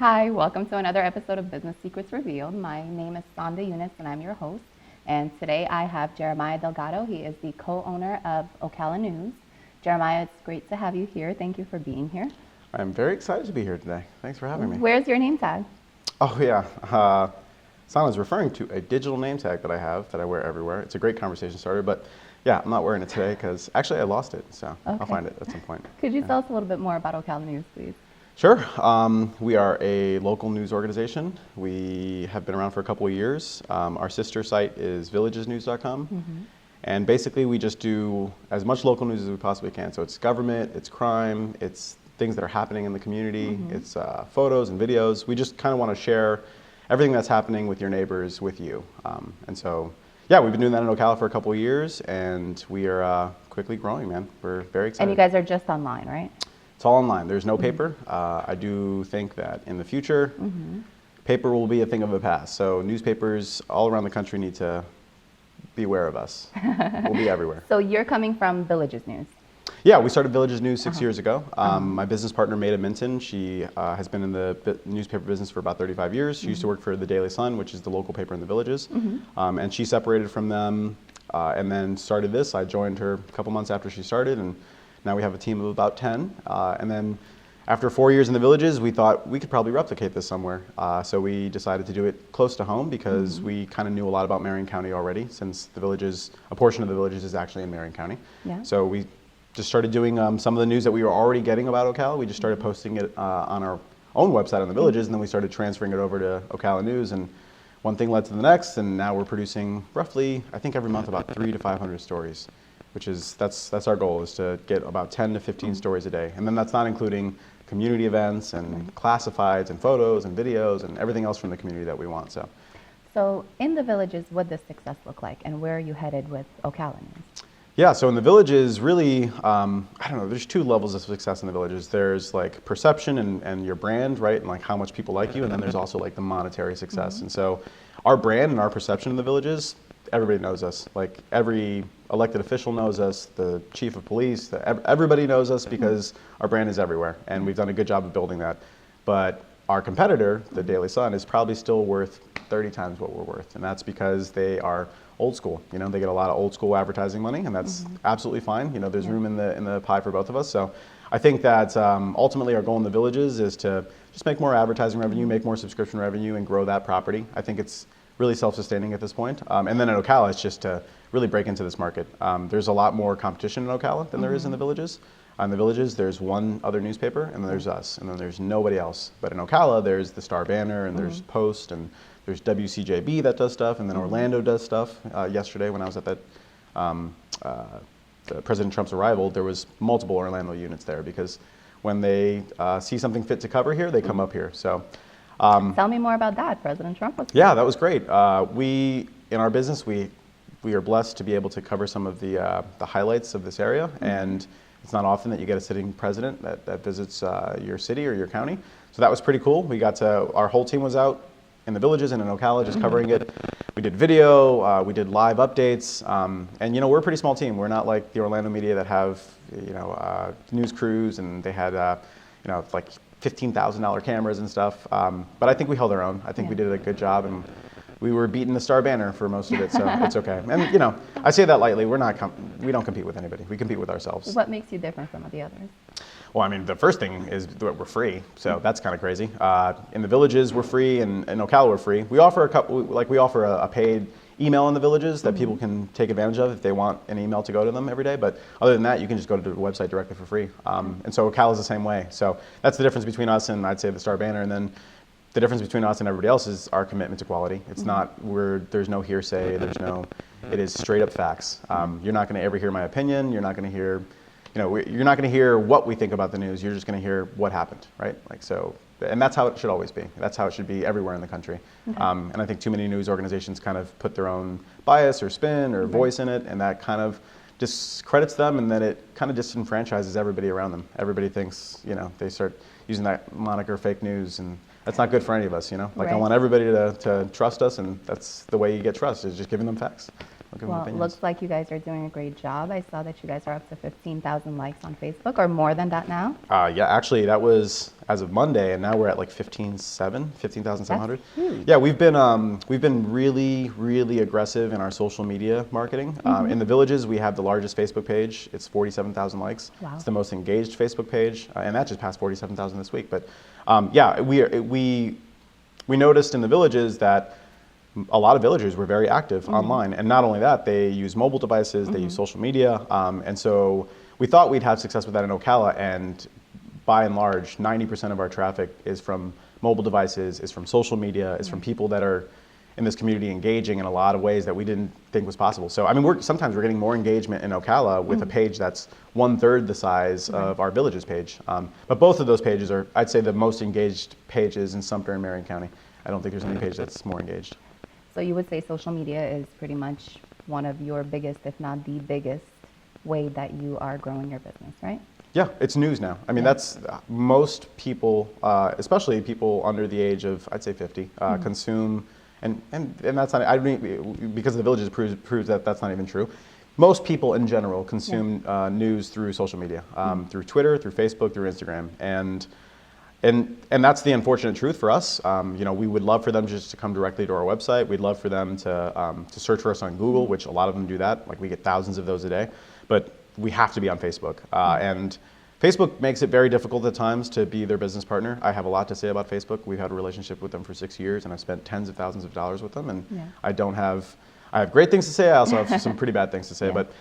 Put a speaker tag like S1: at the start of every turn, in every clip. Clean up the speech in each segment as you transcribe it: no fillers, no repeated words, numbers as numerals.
S1: Hi, welcome to another episode of Business Secrets Revealed. My name is Sonda Eunice and I'm your host. And today I have Jeremiah Delgado. He is the co-owner of Ocala-news. Jeremiah, it's great to have you here. Thank you for being here.
S2: I'm very excited to be here today. Thanks for having me.
S1: Where's your name tag?
S2: Oh yeah, Sonda's referring to a digital name tag that I have that I wear everywhere. It's a great conversation starter, but yeah, I'm not wearing it today because actually I lost it, so
S1: Okay.
S2: I'll find it at some point.
S1: Could you tell us a little bit more about Ocala-news, please?
S2: Sure. We are a local news organization. We have been around for a couple of years. Our sister site is villagesnews.com. And basically we just do as much local news as we possibly can. So it's government, it's crime, it's things that are happening in the community, it's photos and videos. We just kind of want to share everything that's happening with your neighbors with you. And so, yeah, we've been doing that in Ocala for a couple of years, and we are quickly growing, man. We're very excited.
S1: And you guys are just online, right?
S2: It's all online. There's no paper. I do think that in the future, paper will be a thing of the past. So newspapers all around the country need to beware of us. We'll be everywhere.
S1: So you're coming from Villages News.
S2: Yeah, we started Villages News 6 years ago. My business partner, Maida Minton, she has been in the newspaper business for about 35 years. She used to work for the Daily Sun, which is the local paper in the Villages. And she separated from them and then started this. I joined her a couple months after she started, and now we have a team of about 10. And then after 4 years in the Villages, we thought we could probably replicate this somewhere. So we decided to do it close to home because we kind of knew a lot about Marion County already, since the Villages, a portion of the Villages is actually in Marion County.
S1: Yeah.
S2: So we just started doing some of the news that we were already getting about Ocala. We just started posting it on our own website on the Villages, and then we started transferring it over to Ocala-news, and one thing led to the next, and now we're producing roughly, I think every month, about 300 to 500 stories, which is, that's our goal, is to get about 10 to 15 stories a day. And then that's not including community events and classifieds and photos and videos and everything else from the community that we want.
S1: So in the Villages, what does success look like, and where are you headed with Ocala-news?
S2: Yeah, so in the Villages, really, I don't know, there's two levels of success in the Villages. There's like perception and your brand, right? And like how much people like you. And then there's also like the monetary success. And so our brand and our perception in the Villages, everybody knows us. Like every elected official knows us, the chief of police, everybody knows us because our brand is everywhere. And we've done a good job of building that. But our competitor, the Daily Sun, is probably still worth 30 times what we're worth. And that's because they are old school. You know, they get a lot of old school advertising money, and that's absolutely fine. You know, there's room in the pie for both of us. So I think that ultimately our goal in the Villages is to just make more advertising revenue, make more subscription revenue, and grow that property. I think it's really self-sustaining at this point. And then in Ocala, it's just to really break into this market. There's a lot more competition in Ocala than there is in the Villages. In the Villages, there's one other newspaper, and then there's us, and then there's nobody else. But in Ocala, there's the Star Banner, and there's Post, and there's WCJB that does stuff, and then Orlando does stuff. Yesterday, when I was at that President Trump's arrival, there was multiple Orlando units there because when they see something fit to cover here, they come up here. So,
S1: Tell me more about that. President Trump was
S2: yeah, that was great. We in our business, we are blessed to be able to cover some of the highlights of this area, and it's not often that you get a sitting president that visits your city or your county. So that was pretty cool. We got to, our whole team was out in the Villages and in Ocala just covering it. We did video, we did live updates, and you know, we're a pretty small team. We're not like the Orlando media that have, you know, news crews, and they had, you know, like $15,000 cameras and stuff. But I think we held our own. I think we did a good job, and we were beating the Star Banner for most of it, so it's okay. And you know, I say that lightly. We don't compete with anybody. We compete with ourselves.
S1: What makes you different from the others?
S2: Well, I mean, the first thing is that we're free, so that's kind of crazy. In the Villages, we're free, and in Ocala, we're free. We offer we offer a paid email in the Villages that people can take advantage of if they want an email to go to them every day. But other than that, you can just go to the website directly for free. And so Ocala is the same way. So that's the difference between us and, I'd say, the Star Banner. And then the difference between us and everybody else is our commitment to quality. It's not, there's no hearsay, it is straight up facts. You're not going to ever hear my opinion. You're not going to hear, you know, you're not going to hear what we think about the news. You're just going to hear what happened, right? Like, so, and that's how it should always be. That's how it should be everywhere in the country. And I think too many news organizations kind of put their own bias or spin or voice in it, and that kind of discredits them, and then it kind of disenfranchises everybody around them. Everybody thinks, you know, they start using that moniker fake news, and that's not good for any of us, you know? Like, I want everybody to trust us, and that's the way you get trust, is just giving them facts. I'll give them
S1: Well, it
S2: opinions.
S1: looks like you guys are doing a great job. I saw that you guys are up to 15,000 likes on Facebook, or more than that now.
S2: Yeah, actually, that was as of Monday, and now we're at like 15,700.
S1: That's huge.
S2: Yeah, we've been really, really aggressive in our social media marketing. In the villages, we have the largest Facebook page. It's 47,000 likes.
S1: Wow.
S2: It's the most engaged Facebook page, and that just passed 47,000 this week. But yeah, we noticed in the villages that a lot of villagers were very active online, and not only that, they use mobile devices, they use social media, and so we thought we'd have success with that in Ocala, and by and large, 90% of our traffic is from mobile devices, is from social media, is from people that are in this community engaging in a lot of ways that we didn't think was possible. So I mean, sometimes we're getting more engagement in Ocala with a page that's 1/3 the size of our villages page. But both of those pages are, I'd say, the most engaged pages in Sumter and Marion County. I don't think there's any page that's more engaged.
S1: So you would say social media is pretty much one of your biggest, if not the biggest, way that you are growing your business, right?
S2: Yeah, it's news now. I mean, that's most people, especially people under the age of, I'd say 50, consume, and that's not, I mean, because the villages proves that that's not even true. Most people in general consume news through social media, through Twitter, through Facebook, through Instagram, and that's the unfortunate truth for us. You know, we would love for them just to come directly to our website. We'd love for them to search for us on Google, which a lot of them do that. Like, we get thousands of those a day, but we have to be on Facebook. And Facebook makes it very difficult at times to be their business partner. I have a lot to say about Facebook. We've had a relationship with them for 6 years, and I've spent tens of thousands of dollars with them. And I have great things to say. I also have some pretty bad things to say, but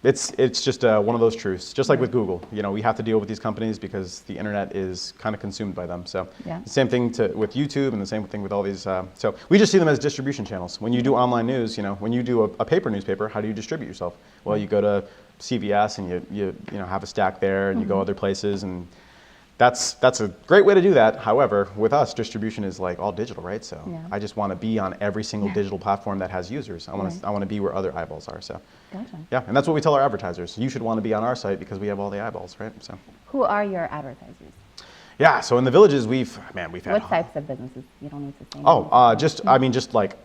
S2: it's just one of those truths. Just like with Google, you know, we have to deal with these companies because the internet is kind of consumed by them. So the same thing with YouTube, and the same thing with all these. So we just see them as distribution channels. When you do online news, you know, when you do a paper newspaper, how do you distribute yourself? Well, you go to CVS and you know, have a stack there, and you go other places, and that's a great way to do that. However, with us, distribution is like all digital, right? So I just want to be on every single digital platform that has users. I want to be where other eyeballs are. So yeah, and that's what we tell our advertisers. You should want to be on our site because we have all the eyeballs, right? So
S1: who are your advertisers?
S2: Yeah, so in the villages, we've had
S1: what types of businesses? You don't need to say.
S2: I mean, just like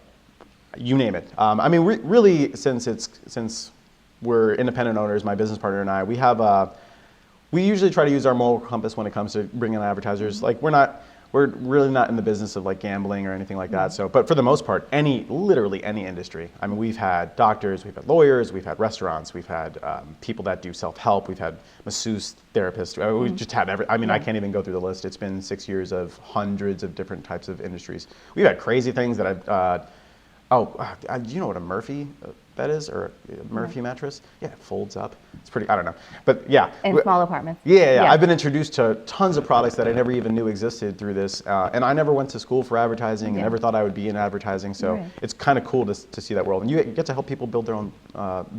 S2: you name it. I mean, really, since we're independent owners, my business partner and I, we usually try to use our moral compass when it comes to bringing in advertisers. Like, we're really not in the business of like gambling or anything like that. So, but for the most part, literally any industry. I mean, we've had doctors, we've had lawyers, we've had restaurants, we've had people that do self-help, we've had masseuse therapists. We just had I mean, I can't even go through the list. It's been 6 years of hundreds of different types of industries. We've had crazy things that do you know what a Murphy bed is, or a Murphy mattress? Yeah, it folds up. It's pretty, I don't know. But yeah.
S1: In small apartments.
S2: Yeah. I've been introduced to tons of products that I never even knew existed through this. And I never went to school for advertising and never thought I would be in advertising. So it's kind of cool to see that world. And you get to help people build their own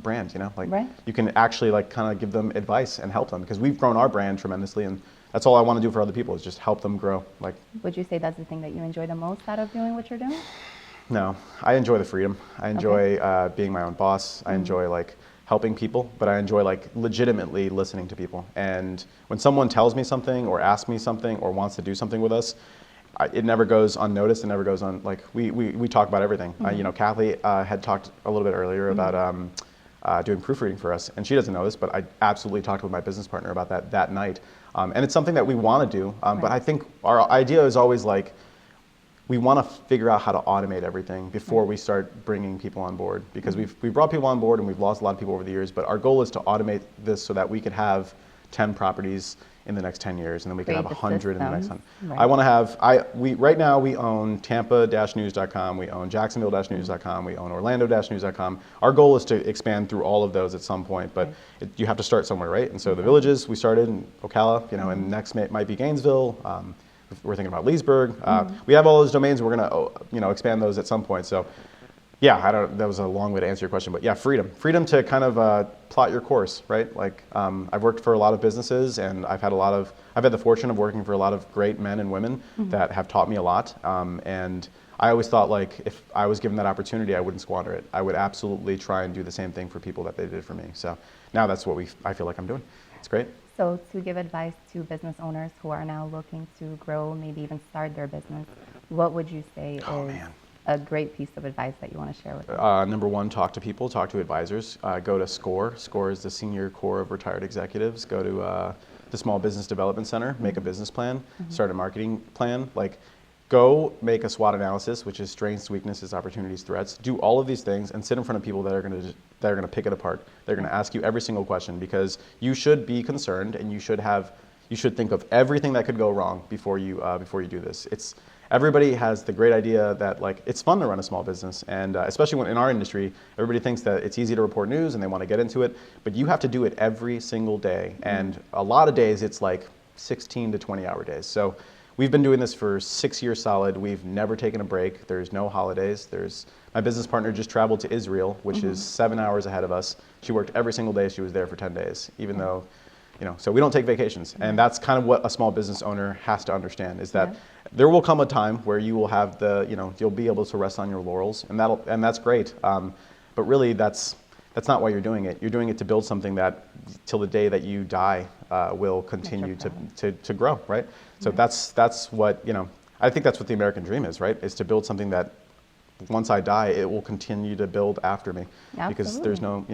S2: brand, you know? Like, you can actually like kind of give them advice and help them, because we've grown our brand tremendously, and that's all I want to do for other people, is just help them grow. Like,
S1: would you say that's the thing that you enjoy the most out of doing what you're doing?
S2: No, I enjoy the freedom. I enjoy being my own boss. I enjoy like helping people, but I enjoy like legitimately listening to people. And when someone tells me something or asks me something or wants to do something with us, it never goes unnoticed. It never goes on. Like, we talk about everything. You know, Kathy had talked a little bit earlier about doing proofreading for us, and she doesn't know this, but I absolutely talked with my business partner about that night. And it's something that we want to do, but I think our idea is always like, we want to figure out how to automate everything before we start bringing people on board, because we've brought people on board and we've lost a lot of people over the years, but our goal is to automate this so that we could have 10 properties in the next 10 years, and then we could have 100 in the next 100. I want to have, right now we own Tampa-news.com, we own Jacksonville-news.com, we own Orlando-news.com. Our goal is to expand through all of those at some point, but you have to start somewhere, right? And so the villages, we started in Ocala, you know, and next might be Gainesville. We're thinking about Leesburg. We have all those domains. We're going to, expand those at some point. So, yeah, that was a long way to answer your question, but yeah, freedom to kind of plot your course, right? Like, I've worked for a lot of businesses, and I've had the fortune of working for a lot of great men and women that have taught me a lot. And I always thought, like, if I was given that opportunity, I wouldn't squander it. I would absolutely try and do the same thing for people that they did for me. So now that's what I feel like I'm doing. It's great.
S1: So to give advice to business owners who are now looking to grow, maybe even start their business, what would you say is a great piece of advice that you want to share with us?
S2: Number one, talk to people, talk to advisors. Go to SCORE. SCORE is the Senior Corps of Retired Executives. Go to the Small Business Development Center, make a business plan, start a marketing plan. Like, go make a SWOT analysis, which is strengths, weaknesses, opportunities, threats. Do all of these things and sit in front of people that are going to pick it apart. They're going to ask you every single question, because you should be concerned, and you should think of everything that could go wrong before you do this. Everybody has the great idea that, like, it's fun to run a small business, and especially when in our industry, everybody thinks that it's easy to report news and they want to get into it, but you have to do it every single day. And a lot of days it's like 16 to 20 hour days. So we've been doing this for 6 years solid. We've never taken a break. There's no holidays. My business partner just traveled to Israel, which is 7 hours ahead of us. She worked every single day. She was there for 10 days, even though, so we don't take vacations. And that's kind of what a small business owner has to understand, is that there will come a time where you will have you'll be able to rest on your laurels, and that's great. But really, that's not why you're doing it. You're doing it to build something that, till the day that you die, will continue to grow, right? So that's what, I think that's what the American dream is, right? Is to build something that, once I die, it will continue to build after me.
S1: Absolutely.
S2: Because there's no,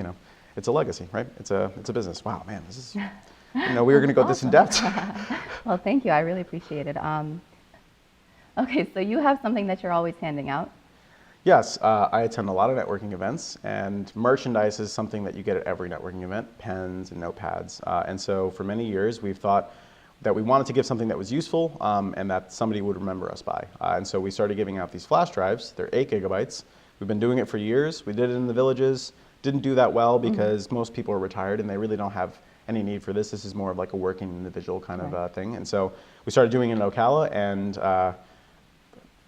S2: it's a legacy, right? It's a business. Wow, man, this is, we were going to go this in depth.
S1: Well, thank you. I really appreciate it. Okay, so you have something that you're always handing out.
S2: Yes, I attend a lot of networking events, and merchandise is something that you get at every networking event, pens and notepads. And so for many years, we've thought that we wanted to give something that was useful and that somebody would remember us by. And so we started giving out these flash drives. They're 8 gigabytes. We've been doing it for years. We did it in the villages. Didn't do that well because most people are retired and they really don't have any need for this. This is more of like a working individual kind of thing. And so we started doing it in Ocala, and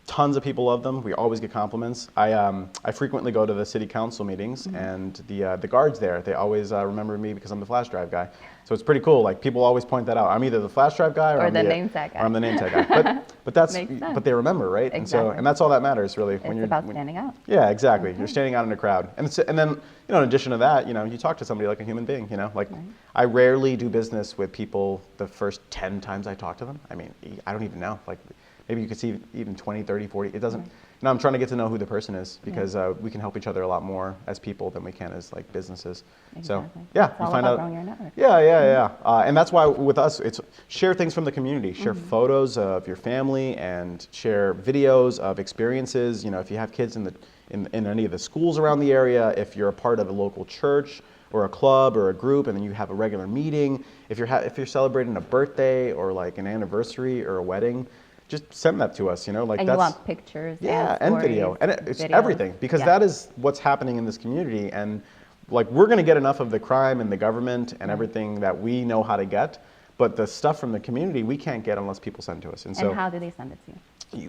S2: tons of people love them. We always get compliments. I frequently go to the city council meetings, and the guards there, they always remember me because I'm the flash drive guy. So it's pretty cool. Like, people always point that out. I'm either the flash drive guy or
S1: Or
S2: I'm
S1: the name tag guy.
S2: Or I'm the name tag guy. But they remember, right?
S1: Exactly.
S2: And that's all that matters, really.
S1: It's about standing out.
S2: Yeah, exactly. You're standing out in a crowd. And then, in addition to that, you talk to somebody like a human being, Like, I rarely do business with people the first 10 times I talk to them. I mean, I don't even know. Like, maybe you could see even 20, 30, 40. It doesn't, I'm trying to get to know who the person is, because we can help each other a lot more as people than we can as like businesses.
S1: Exactly.
S2: So yeah,
S1: it's all
S2: you find
S1: about
S2: out.
S1: growing your network.
S2: Yeah. And that's why with us, it's share things from the community, share photos of your family, and share videos of experiences. If you have kids in any of the schools around the area, if you're a part of a local church or a club or a group, and then you have a regular meeting, if you're celebrating a birthday or like an anniversary or a wedding, just send that to us, Like,
S1: And
S2: that's,
S1: you want pictures
S2: and video, and it's
S1: videos.
S2: everything, because that is what's happening in this community. And like, we're going to get enough of the crime and the government and everything that we know how to get, but the stuff from the community we can't get unless people send to us. And so,
S1: how do they send it to you?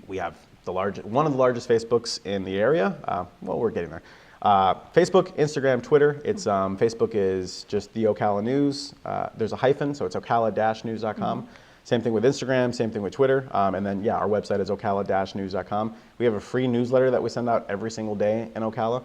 S2: we have one of the largest Facebooks in the area. Well, we're getting there. Facebook, Instagram, Twitter. It's Facebook is just the Ocala-news. There's a hyphen, so it's Ocala-news.com. Same thing with Instagram, same thing with Twitter. And then, our website is Ocala-news.com. We have a free newsletter that we send out every single day in Ocala.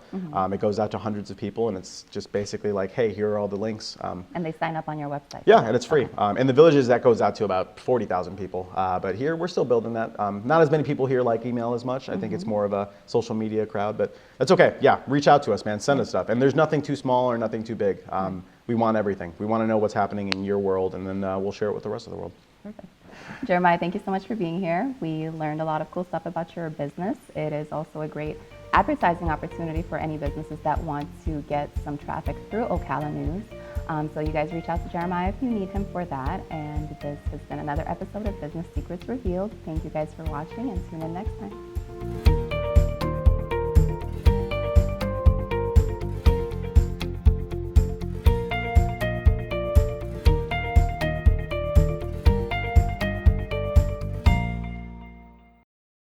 S2: It goes out to hundreds of people, and it's just basically like, hey, here are all the links.
S1: And they sign up on your website.
S2: Yeah, and it's free. In the villages, that goes out to about 40,000 people. But here, we're still building that. Not as many people here like email as much. I think it's more of a social media crowd, but that's okay. Yeah, reach out to us, man. Send us stuff. And there's nothing too small or nothing too big. We want everything. We want to know what's happening in your world, and then we'll share it with the rest of the world.
S1: Perfect. Jeremiah, thank you so much for being here. We learned a lot of cool stuff about your business. It is also a great advertising opportunity for any businesses that want to get some traffic through Ocala-news. So you guys reach out to Jeremiah if you need him for that. And this has been another episode of Business Secrets Revealed. Thank you guys for watching, and tune in next time.